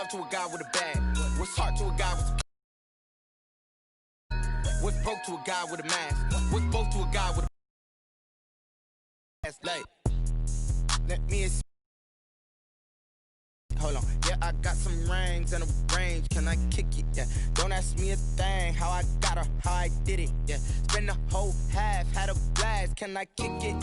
love to a guy with a bag? What's heart to a guy with a... What's broke to a guy with a mask? What's both to a guy with a mask? Like, let me... Hold on, yeah, I got some rings and a range. Can I kick it? Yeah, don't ask me a thing. How I got her, how I did it. Yeah, spend the whole half, had a blast. Can I kick it?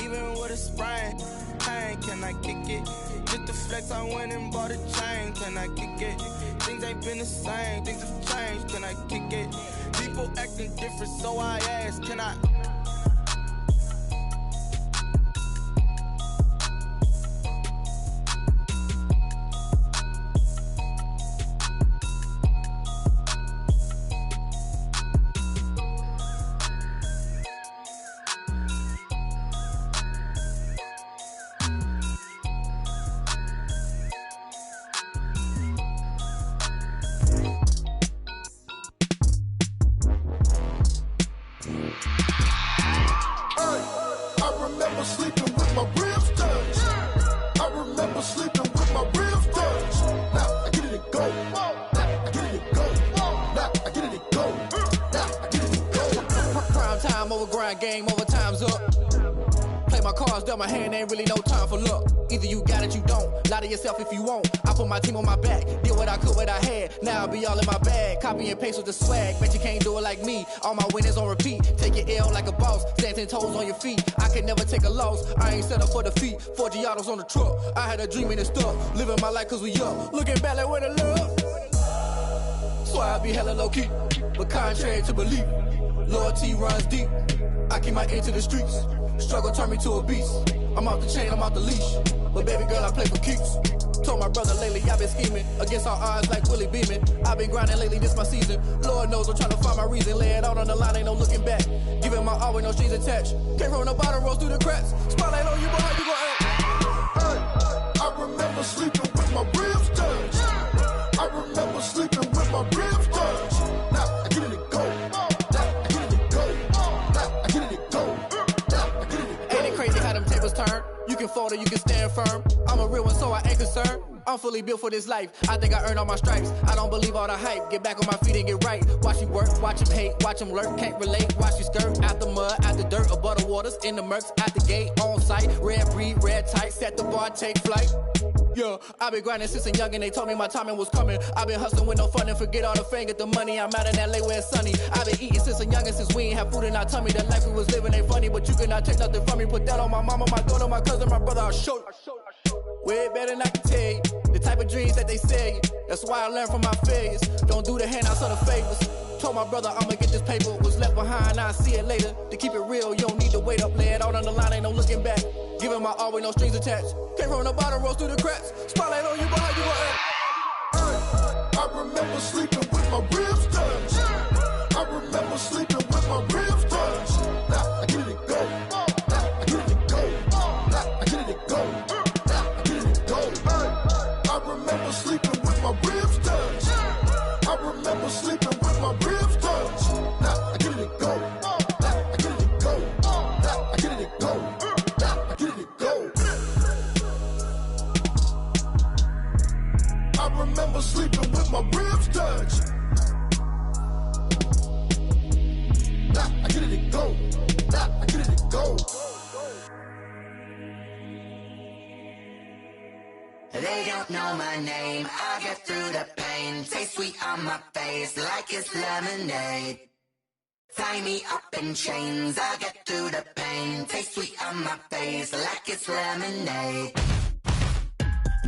Even with a sprain, pain. Can I kick it? Just the flex, I went and bought a chain. Can I kick it? Things ain't been the same, things have changed. Can I kick it? People acting different, so I ask, can I? Game over, time's up. Play my cards dealt my hand, ain't really no time for luck. Either you got it, you don't. Lie to yourself if you won't. I put my team on my back, did what I could, what I had. Now I'll be all in my bag. Copy and paste with the swag. Bet you can't do it like me. All my winners on repeat. Take your L like a boss. Stand 10 toes on your feet. I can never take a loss. I ain't set up for defeat. 4 Giottos on the truck. I had a dream and it stuck. Living my life cause we up. Looking back like where the love. So I be hella low key. But contrary to belief, loyalty runs deep. I keep my ear to the streets. Struggle turned me to a beast. I'm off the chain, I'm off the leash. But baby girl, I play for keeps. Told my brother lately, I've been scheming. Against all odds like Willie Beeman. I've been grinding lately, this my season. Lord knows I'm trying to find my reason. Lay it out on the line, ain't no looking back. Giving my all with no strings attached. Came from the bottom, rose through the cracks. Spotlight on you, boy, how you gon' act? Hey, I remember sleeping with my ribs touched. I remember sleeping with my ribs touched. Now I get it to go. You can fold or you can stand firm. I'm a real one, so I ain't concerned. I'm fully built for this life. I think I earned all my stripes. I don't believe all the hype. Get back on my feet and get right. Watch you work, watch him hate, watch him lurk. Can't relate, watch you skirt. Out the mud, out the dirt, above the waters, in the murks, out the gate, on site. Red breed, red tight, set the bar, take flight. Yeah, I've been grinding since a youngin', they told me my timing was coming. I've been hustling with no fun and forget all the fame, get the money. I'm out in LA where it's sunny. I've been eating since a youngin', since we ain't have food in our tummy. The life we was living ain't funny, but you cannot take nothing from me. Put that on my mama, my daughter, my cousin, my brother, I'll show you. Way better than I can tell you. The type of dreams that they sell you. That's why I learned from my failures. Don't do the handouts or the favors. Told my brother I'ma get this paper. Was left behind, I'll see it later. To keep it real, you don't need to wait up. Lay it out on the line, ain't no looking back. Giving my all with no strings attached. Came from the bottom, rose through the cracks. Spotlight on you, boy, how you gon' act? Hey, I remember sleeping with my ribs touched. I remember sleeping with my ribs touched. Now I get it to go. Now I get it to go. Now I get it to go. Now I get it to go. Hey, I remember sleeping with my ribs touched. I remember sleeping with my ribs touched. Now I get it to go. Now I get it to go. Now I get it to go. Now I get it to go. I remember sleeping with my ribs touched. Now I get it to go. Now I get it to go. They don't know my name, I get through the pain. Taste sweet on my face like it's lemonade. Tie me up in chains, I get through the pain. Taste sweet on my face like it's lemonade.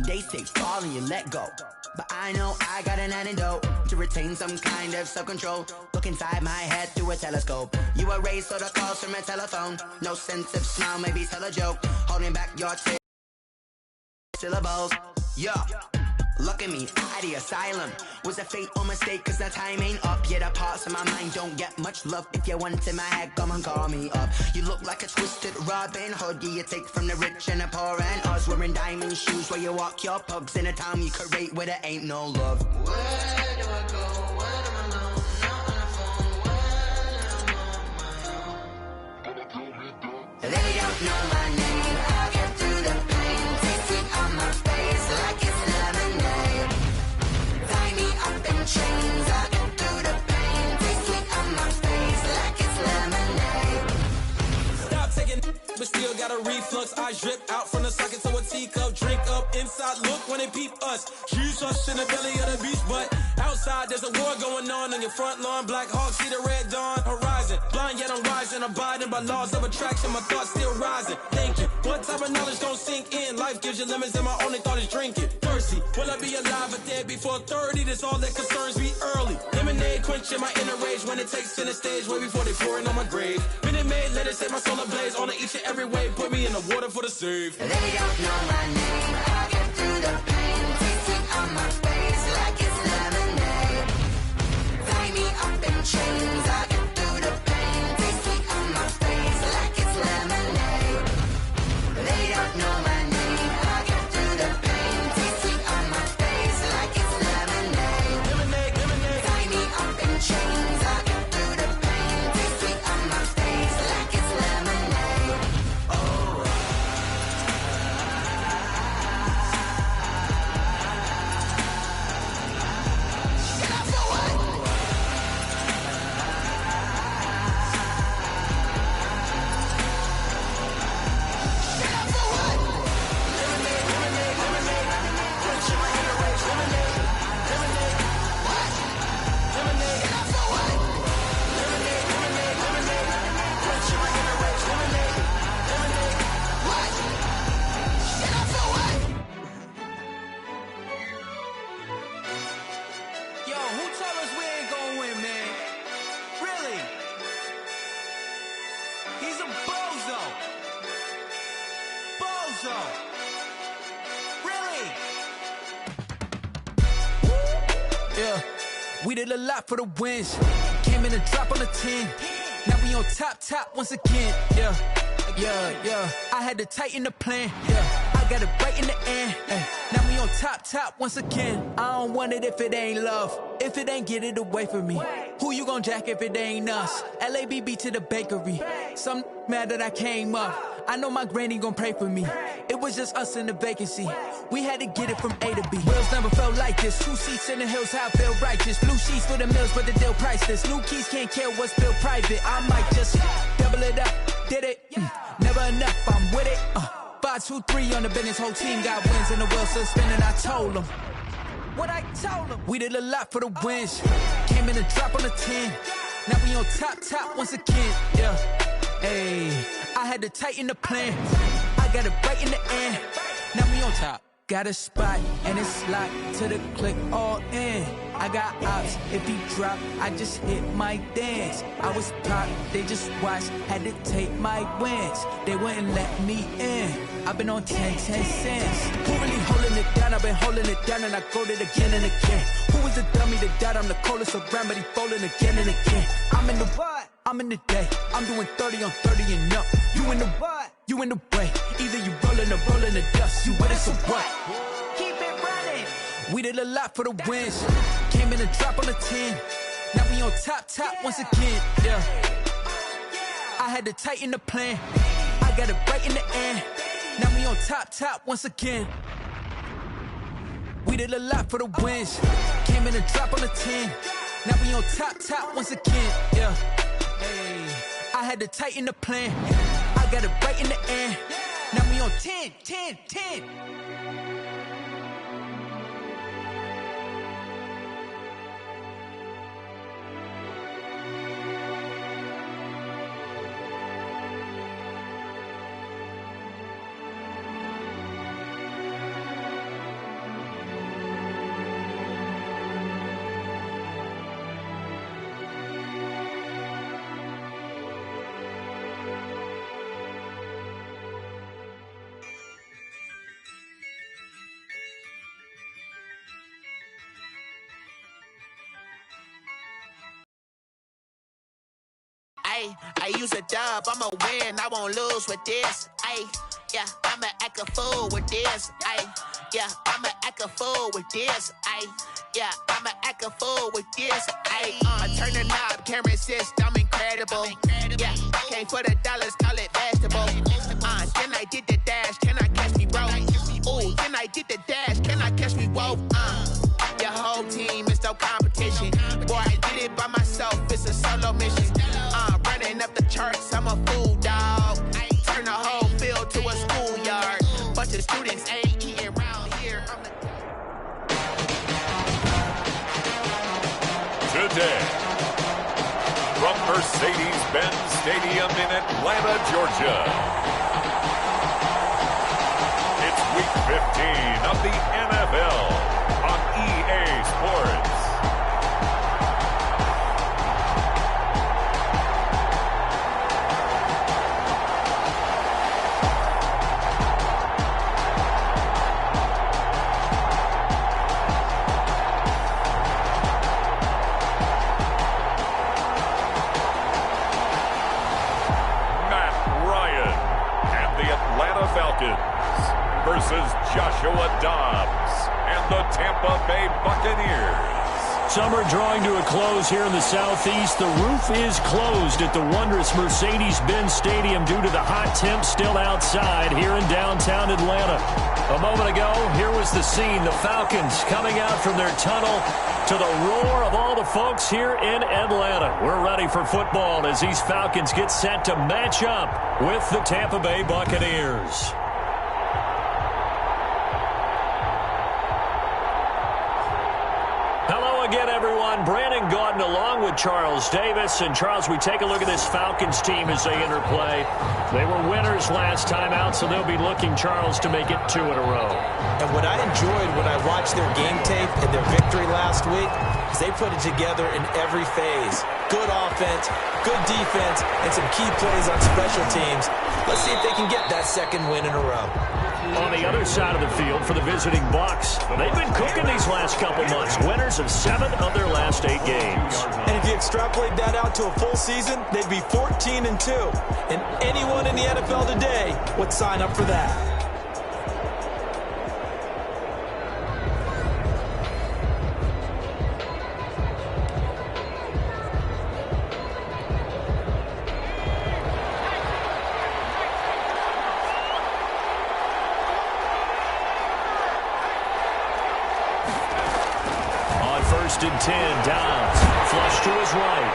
They say fall and you let go, but I know I got an antidote to retain some kind of self-control. Look inside my head through a telescope. You erase all the calls from a telephone. No sense of smile, maybe tell a joke. Holding back your syllables. Yeah, look at me, at the asylum. Was a fate or mistake, cause the time ain't up. Yet the parts of my mind don't get much love. If you want in my head, come and call me up. You look like a twisted Robin Hood. Yeah, you take from the rich and the poor and us. Wearing diamond shoes where you walk your pugs in a town you create where there ain't no love. Where do I go? Where am I alone? Not on the phone. Where am I on my own? They don't know my name. I get through the pain. Taste sweet on my face like it's lemonade. a reflux. I drip out from the socket to a teacup. Drink up inside, look when they peep us. Jesus in the belly of the beach, but outside there's a war going on your front lawn. Black Hawk see the red dawn horizon. Blind yet I'm rising, abiding by laws of attraction. My thoughts still rising. Thinking, what type of knowledge don't sink in? Life gives you lemons and my only thought is drinking. Thirsty, will I be alive or dead before 30? That's all that concerns me early. Lemonade quenching my inner rage when it takes center stage way before they pour it on my grave. Minute Maid, let it set my soul ablaze on each and every way. Put me in the water for the save. They don't know my name. I get through the pain. Tasting on my face like it's lemonade. Tie me up in chains. I get through the pain. Tasting on my face like it's lemonade. They don't know my name. I get through the pain. Tasting on my face like it's lemonade. Lemonade, lemonade. Tie me up in chains. I get through the pain. Tasting on my face like it's lemonade. Yo, who told us we ain't gonna win, man? Really? He's a bozo. Bozo. Really? Yeah, we did a lot for the wins. Came in a drop on the 10. Now we on top once again. Yeah. I had to tighten the plan. Yeah, I got it right in the end. Now we on top once again. I don't want it if it ain't love. If it ain't, get it away from me. Who you gon' jack if it ain't us? LABB to the bakery. Some mad that I came up. I know my granny gon' pray for me. It was just us in the vacancy. We had to get it from A to B. Wheels never felt like this. 2 seats in the hills, how I feel righteous. Blue sheets for the mills, but the deal priceless. New keys can't care what's built private. I might just double it up. Did it? Never enough, I'm with it. 5, 2, 3 on the business. Whole team got wins and the wheels still spinning. I told them what I told them. We did a lot for the wins. Came in a drop on the 10. Now we on top once again. Yeah. Hey, I had to tighten the plan. I got it right in the end. Now we on top. Got a spot and it's locked to the click all in. I got ops, if he drop, I just hit my dance. I was pop, they just watched, had to take my wins. They wouldn't let me in. I've been on 10 cents. Who really holding it down? I've been holding it down and I go it again and again. Who was the dummy that died? I'm the coldest around, but he falling again and again. I'm in the what? I'm in the day. I'm doing 30 on 30 and up. You in the what? You in the way. Either you rolling or rolling the dust. You with us or what? Keep it running. We did a lot for the wins. Came in a drop on the 10. Now we on top once again. Yeah. I had to tighten the plan. I got it right in the end. Now we on top once again. We did a lot for the wins. Came in a drop on the 10. Now we on top once again. Yeah. Hey, I had to tighten the plan. I got it right in the end. Now we on 10. I use a dub, I'ma win, I won't lose with this. Yeah, I'ma act a fool with this. Yeah, I'ma act a fool with this. Yeah, I'ma act a fool with this. I turn the knob, can't resist, I'm incredible. Yeah, came for the dollars, call it vegetable. Then I did the dash, can I catch me, bro? Ooh, then I did the dash, can I catch me, whoa? Your whole team is no competition. Boy, I did it by myself, it's a solo mission. Running up the charts, I'm a fool, dog. Turn the whole field to day. From Mercedes-Benz Stadium in Atlanta, Georgia. It's Week 15 of the NFL on EA Sports. Versus Joshua Dobbs and the Tampa Bay Buccaneers. Summer drawing to a close here in the Southeast. The roof is closed at the wondrous Mercedes-Benz Stadium due to the hot temps still outside here in downtown Atlanta. A moment ago, here was the scene. The Falcons coming out from their tunnel to the roar of all the folks here in Atlanta. We're ready for football as these Falcons get set to match up with the Tampa Bay Buccaneers. Again, everyone, Brandon Gaudin along with Charles Davis. And, Charles, we take a look at this Falcons team as they interplay. They were winners last time out, so they'll be looking, Charles, to make it 2 in a row. And what I enjoyed when I watched their game tape and their victory last week is they put it together in every phase. Good offense, good defense, and some key plays on special teams. Let's see if they can get that second win in a row. On the other side of the field for the visiting Bucs, they've been cooking these last couple months. Winners of 7 of their last 8 games. And if you extrapolate that out to a full season, they'd be 14-2. And anyone in the NFL today would sign up for that. First and 10, Dobbs, flush to his right.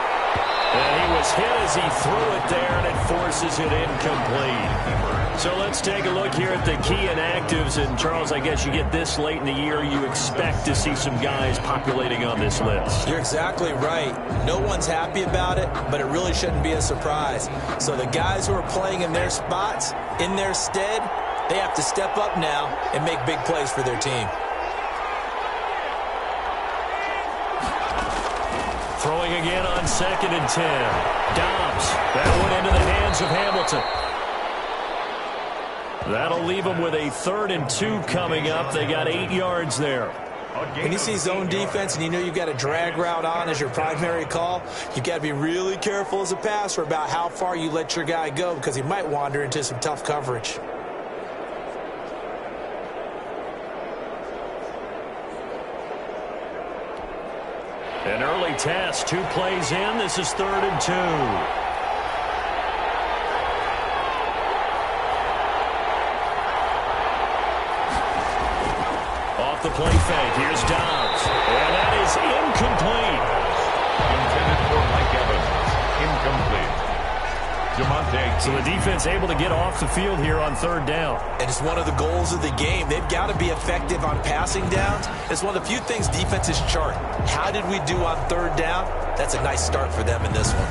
And he was hit as he threw it there, and it forces it incomplete. So let's take a look here at the key inactives. And, Charles, I guess you get this late in the year, you expect to see some guys populating on this list. You're exactly right. No one's happy about it, but it really shouldn't be a surprise. So the guys who are playing in their spots, in their stead, they have to step up now and make big plays for their team. Throwing again on 2nd and 10. Dobbs. That one into the hands of Hamilton. That'll leave them with a 3rd and 2 coming up. They got 8 yards there. When you see zone defense and you know you've got a drag route on as your primary call, you've got to be really careful as a passer about how far you let your guy go because he might wander into some tough coverage. An early test, 2 plays in. This is 3rd and 2. Off the play fake, here's Dobbs. And that is incomplete. Intended for Mike Evans. Incomplete. So the defense able to get off the field here on 3rd down. And it's one of the goals of the game. They've got to be effective on passing downs. It's one of the few things defenses chart. How did we do on 3rd down? That's a nice start for them in this one.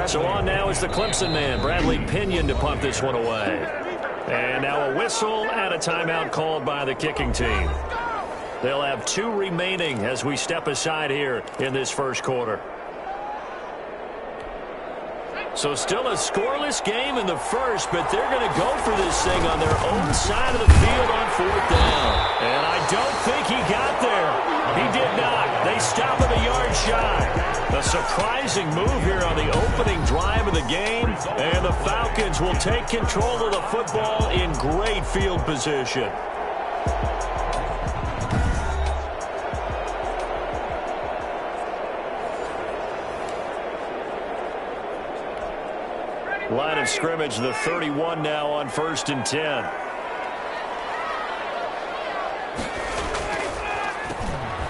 So on now is the Clemson man, Bradley Pinion, to punt this one away. And now a whistle and a timeout called by the kicking team. They'll have 2 remaining as we step aside here in this first quarter. So still a scoreless game in the first, but they're going to go for this thing on their own side of the field on 4th down. And I don't think he got there. He did not. They stop him a yard shy. A surprising move here on the opening drive of the game. And the Falcons will take control of the football in great field position. Line of scrimmage, the 31 now on 1st and 10.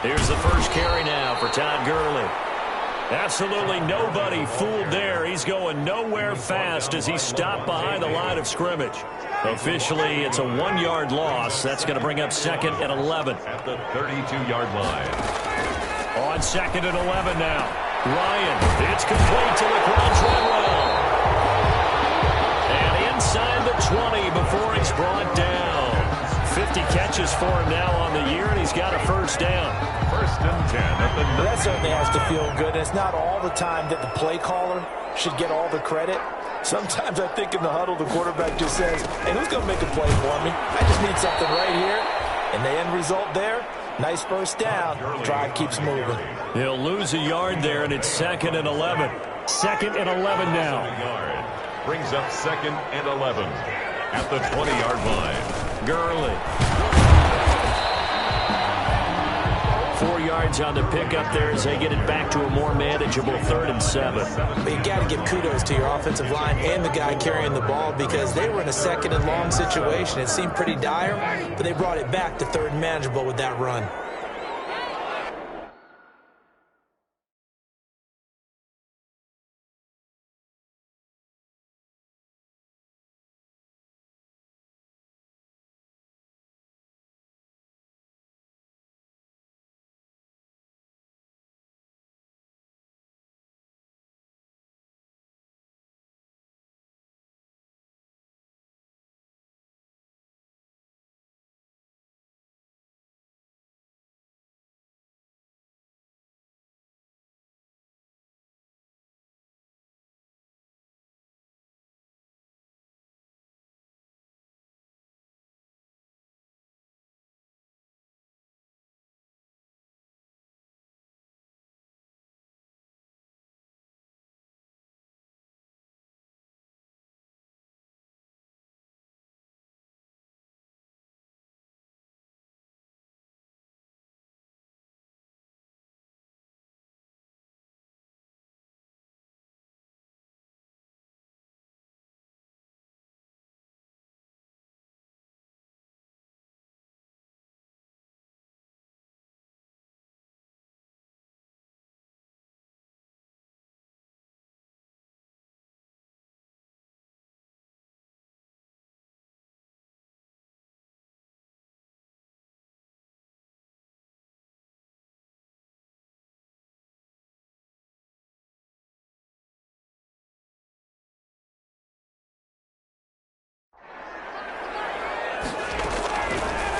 Here's the first carry now for Todd Gurley. Absolutely nobody fooled there. He's going nowhere fast as he stopped behind the line of scrimmage. Officially, it's a 1-yard loss. That's going to bring up 2nd and 11. At the 32-yard line. On 2nd and 11 now. Ryan, it's complete to Laquan Treadwell. And inside the 20 before he's brought down. 50 catches for him now on the year, and he's got a first down. 1st and 10 at the 9. That certainly has to feel good. It's not all the time that the play caller should get all the credit. Sometimes I think in the huddle, the quarterback just says, hey, who's going to make a play for me? I just need something right here. And the end result there, nice first down. Drive keeps moving. He'll lose a yard there, and it's 2nd and 11. 2nd and 11 now. Brings up 2nd and 11 at the 20-yard line. Gurley. 4 yards on the pickup there as they get it back to a more manageable 3rd and 7. But you got to give kudos to your offensive line and the guy carrying the ball because they were in a 2nd and long situation. It seemed pretty dire, but they brought it back to 3rd and manageable with that run.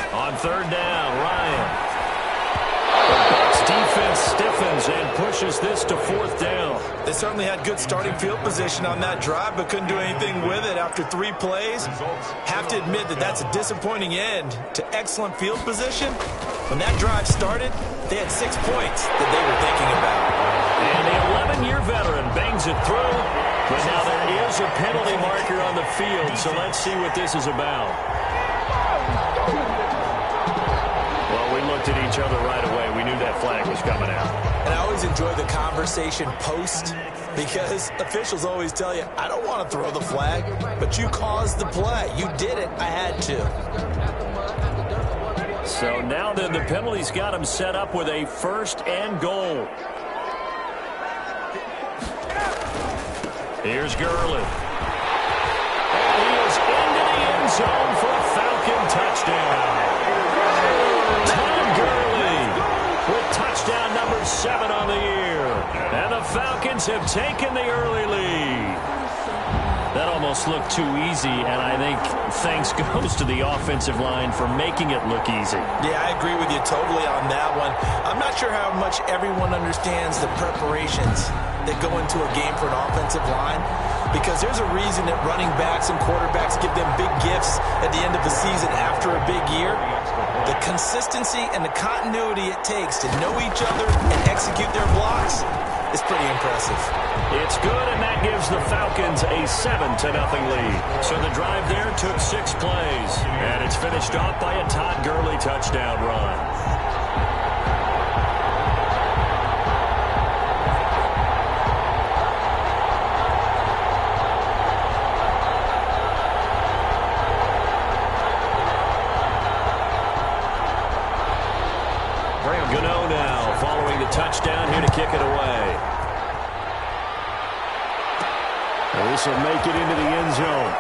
On 3rd down, Ryan. The Bucs defense stiffens and pushes this to 4th down. They certainly had good starting field position on that drive, but couldn't do anything with it after 3 plays. Have to admit that that's a disappointing end to excellent field position. When that drive started, they had 6 points that they were thinking about. And the 11-year veteran bangs it through, but now there is a penalty marker on the field, so let's see what this is about. Well, we looked at each other right away. We knew that flag was coming out. And I always enjoy the conversation post because officials always tell you, I don't want to throw the flag, but you caused the play. You did it. I had to. So now then the penalty's got him set up with a 1st and goal. Here's Gurley. And he is into the end zone for a Falcon touchdown. Tom Gurley with touchdown number 7 on the year. And the Falcons have taken the early lead. That almost looked too easy, and I think thanks goes to the offensive line for making it look easy. Yeah, I agree with you totally on that one. I'm not sure how much everyone understands the preparations that go into a game for an offensive line, because there's a reason that running backs and quarterbacks give them big gifts at the end of the season after a big year. The consistency and the continuity it takes to know each other and execute their blocks is pretty impressive. It's good, and that gives the Falcons a 7-0 lead. So the drive there took 6 plays, and it's finished off by a Todd Gurley touchdown run. Gano now following the touchdown here to kick it away. And this will make it into the end zone.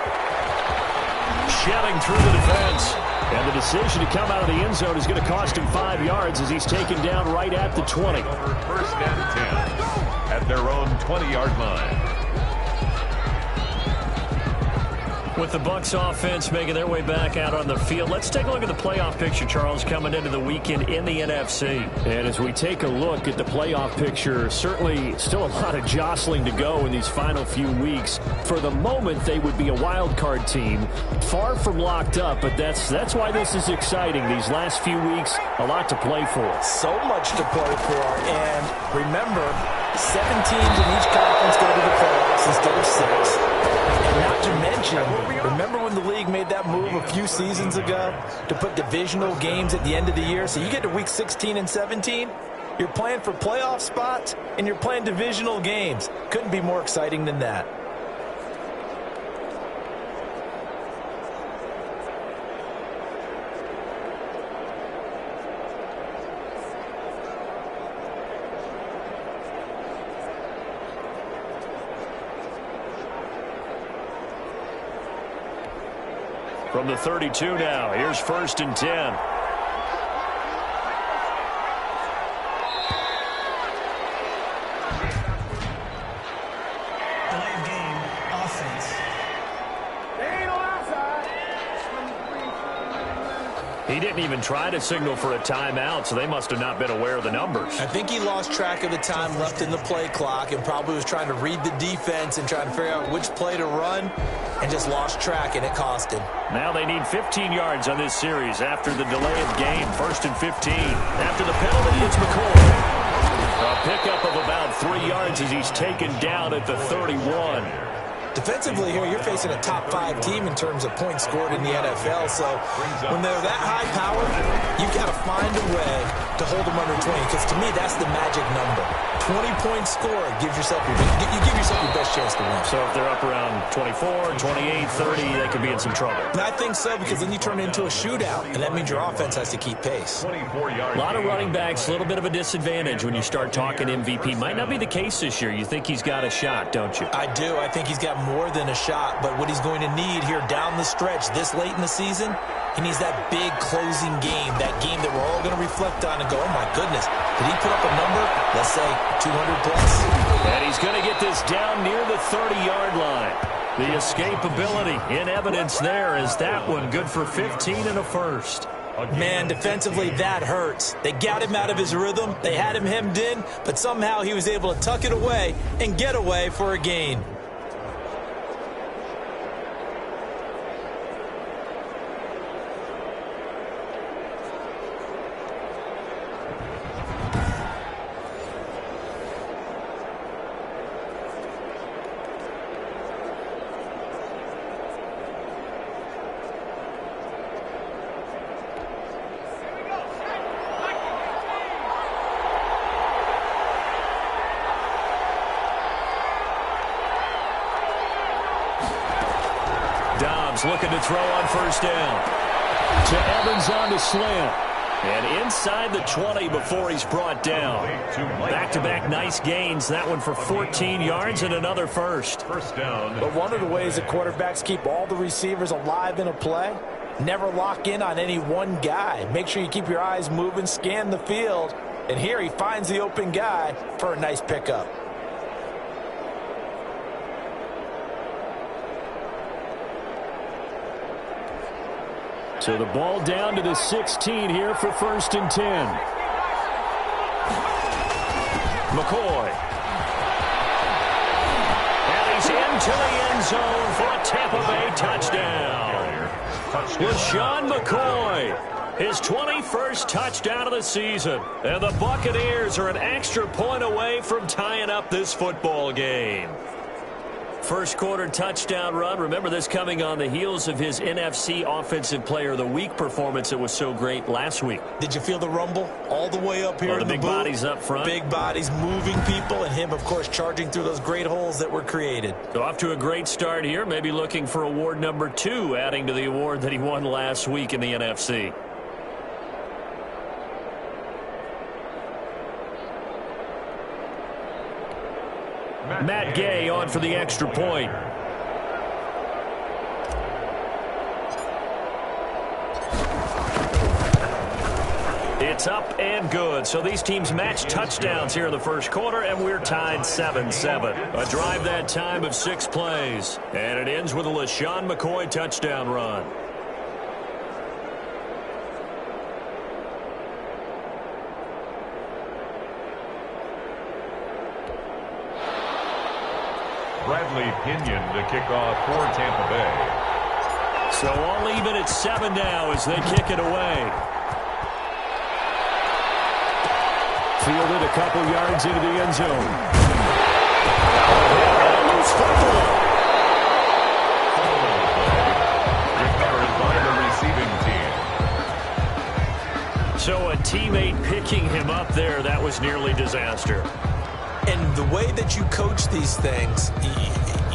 shedding through the defense. And the decision to come out of the end zone is going to cost him 5 yards as he's taken down right at the 20. First and 10 at their own 20-yard line. With the Bucs offense making their way back out on the field, let's take a look at the playoff picture, Charles, coming into the weekend in the NFC. And as we take a look at the playoff picture, certainly still a lot of jostling to go in these final few weeks. For the moment, they would be a wild card team, far from locked up, but that's why this is exciting. These last few weeks, a lot to play for. So much to play for, and remember, 7 teams in each conference go to the playoffs instead of 6. And not to mention, remember when the league made that move a few seasons ago to put divisional games at the end of the year? So you get to week 16 and 17, you're playing for playoff spots, and you're playing divisional games. Couldn't be more exciting than that. From the 32 now, here's 1st and 10. Delay of game, offense. He didn't even try to signal for a timeout, so they must have not been aware of the numbers. I think he lost track of the time left in the play clock and probably was trying to read the defense and trying to figure out which play to run and just lost track, and it cost him. Now they need 15 yards on this series after the delay of game. 1st and 15. After the penalty, it's McCoy. A pickup of about 3 yards as he's taken down at the 31. Defensively here, you're facing a top 5 team in terms of points scored in the NFL. So when they're that high powered, you've got to find a way to hold them under 20. Because to me, that's the magic number. 20-point score gives yourself your best chance to win. So if they're up around 24, 28, 30, they could be in some trouble. And I think so, because then you turn it into a shootout, and that means your offense has to keep pace. A lot of running backs, a little bit of a disadvantage when you start talking MVP. Might not be the case this year. You think he's got a shot, don't you? I do. I think he's got more than a shot, but what he's going to need here down the stretch this late in the season, he needs that big closing game, that game that we're all going to reflect on and go, oh my goodness, did he put up a number, let's say 200 plus? And he's going to get this down near the 30-yard line. The escapability in evidence there. Is that one good for 15 and a first? Man, defensively, that hurts. They got him out of his rhythm. They had him hemmed in, but somehow he was able to tuck it away and get away for a gain. Looking to throw on 1st down. To Evans on the slant. And inside the 20 before he's brought down. Back-to-back nice gains. That one for 14 yards and another first. 1st down. But one of the ways that quarterbacks keep all the receivers alive in a play, never lock in on any one guy. Make sure you keep your eyes moving, scan the field. And here he finds the open guy for a nice pickup. So the ball down to the 16 here for 1st and 10. McCoy. And he's into the end zone for a Tampa Bay touchdown. LaShawn McCoy, his 21st touchdown of the season. And the Buccaneers are an extra point away from tying up this football game. First quarter touchdown run. Remember, this coming on the heels of his NFC Offensive Player of the Week performance that was so great last week. Did you feel the rumble all the way up here? The big bodies up front. Big bodies moving people, and him, of course, charging through those great holes that were created. So off to a great start here. Maybe looking for award number 2, adding to the award that he won last week in the NFC. Matt Gay on for the extra point. It's up and good. So these teams match touchdowns here in the first quarter, and we're tied 7-7. A drive that time of 6 plays. And it ends with a LaShawn McCoy touchdown run. Bradley Pinion to kick off for Tampa Bay. So all even at 7 now as they kick it away. Fielded a couple yards into the end zone. Loose football. Recovered by the receiving team. So a teammate picking him up there, that was nearly disaster. And the way that you coach these things,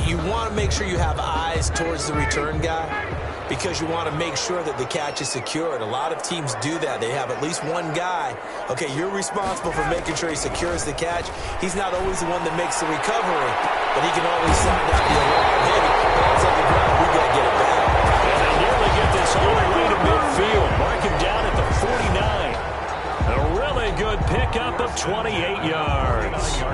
you want to make sure you have eyes towards the return guy because you want to make sure that the catch is secured. A lot of teams do that. They have at least one guy. Okay, you're responsible for making sure he secures the catch. He's not always the one that makes the recovery, but he can always sound out the alarm. Hey, hands on the ground, we got to get it back. And they nearly get this all the way to midfield. Mark him down at the 49. A really good pickup of 28 yards.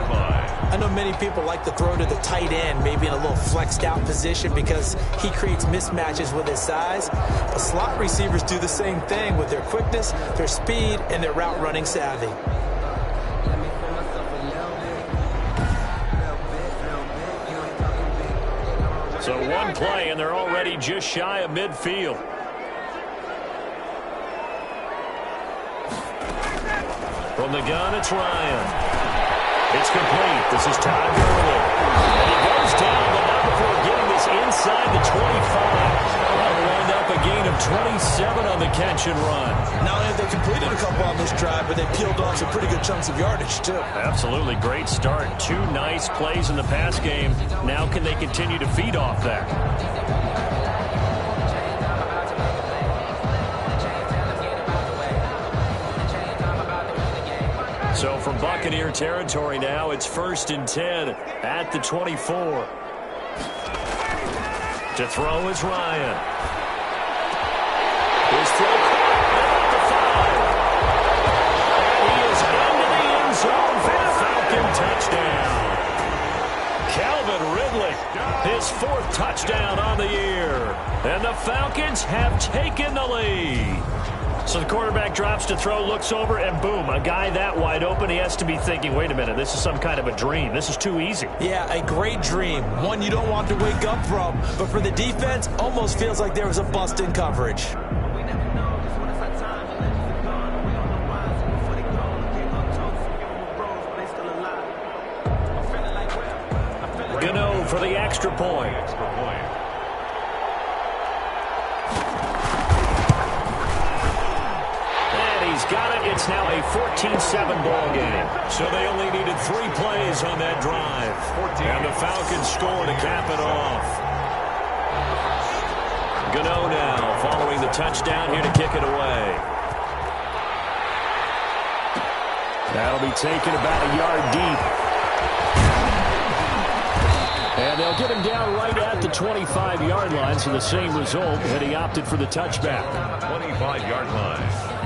I know many people like to throw to the tight end, maybe in a little flexed out position because he creates mismatches with his size. But slot receivers do the same thing with their quickness, their speed, and their route running savvy. So one play, and they're already just shy of midfield. From the gun, it's Ryan. It's complete. This is Todd Gurley. And he goes down, but not before getting this inside the 25. That'll end up a gain of 27 on the catch and run. Not only have they completed a couple on this drive, but they peeled off some pretty good chunks of yardage, too. Absolutely. Great start. 2 nice plays in the pass game. Now can they continue to feed off that? So from Buccaneer territory now, it's 1st and 10 at the 24. To throw is Ryan. His throw at the 5. And he is into the end zone for a Falcon touchdown. Calvin Ridley, his 4th touchdown on the year. And the Falcons have taken the lead. So the quarterback drops to throw, looks over, and boom, a guy that wide open, he has to be thinking, wait a minute, this is some kind of a dream. This is too easy. Yeah, a great dream. One you don't want to wake up from. But for the defense, almost feels like there was a bust in coverage. Gano for the extra point. Got it. It's now a 14-7 ball game. So they only needed 3 plays on that drive. And the Falcons score to cap it off. Gano now following the touchdown here to kick it away. That'll be taken about a yard deep. And they'll get him down right at the 25-yard line, so the same result, and he opted for the touchback. 25-yard line.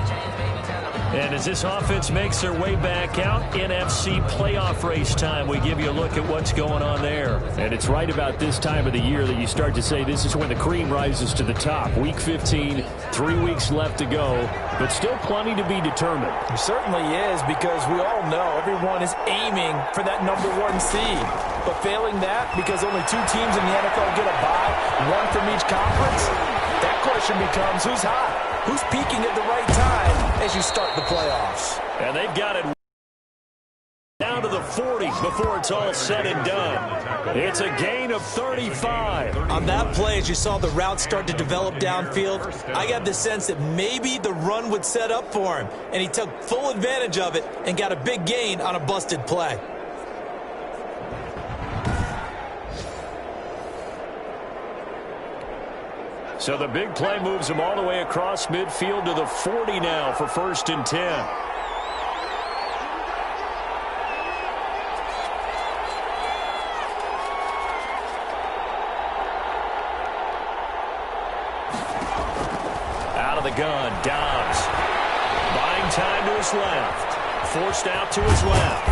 And as this offense makes their way back out, NFC playoff race time, we give you a look at what's going on there. And it's right about this time of the year that you start to say this is when the cream rises to the top. Week 15, 3 weeks left to go, but still plenty to be determined. It certainly is, because we all know everyone is aiming for that #1 seed. But failing that, because only 2 teams in the NFL get a bye, 1 from each conference, that question becomes who's hot? Who's peaking at the right time as you start the playoffs? And they've got it down to the 40 before it's all said and done. It's a gain of 35. On that play, as you saw the route start to develop downfield, I got the sense that maybe the run would set up for him, and he took full advantage of it and got a big gain on a busted play. So the big play moves him all the way across midfield to the 40 now for 1st and 10. Out of the gun, Dobbs. Buying Game time to his left. Forced out to his left.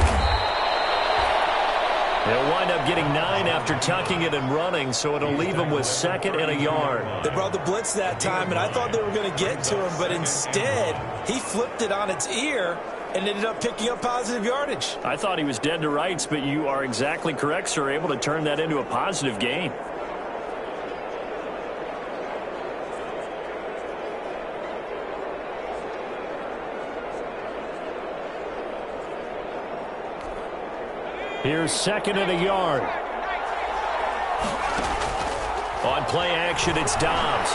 They'll wind up getting 9 after tucking it and running, so it'll leave him with 2nd and a yard. They brought the blitz that time, and I thought they were going to get to him, but instead he flipped it on its ear and ended up picking up positive yardage. I thought he was dead to rights, but you are exactly correct, sir, able to turn that into a positive gain. Here's 2nd and a yard. On play action, it's Dobbs.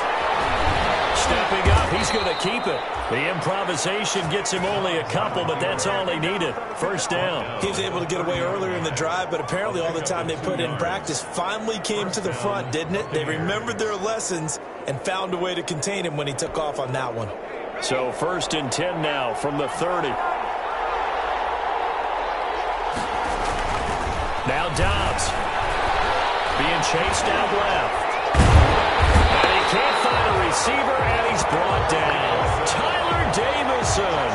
Stepping up, he's going to keep it. The improvisation gets him only a couple, but that's all he needed. First down. He was able to get away earlier in the drive, but apparently all the time they put in practice finally came to the front, didn't it? They remembered their lessons and found a way to contain him when he took off on that one. So 1st and 10 now from the 30. Now Dobbs being chased out left. And he can't find a receiver, and he's brought down. Tyler Davison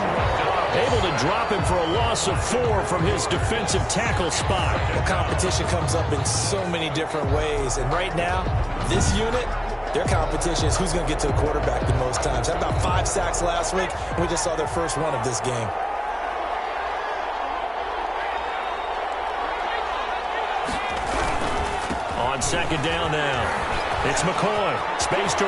able to drop him for a loss of 4 from his defensive tackle spot. The competition comes up in so many different ways, and right now, this unit, their competition is who's going to get to the quarterback the most times. Had about 5 sacks last week, and we just saw their first one of this game. On 2nd down now, it's McCoy. Space to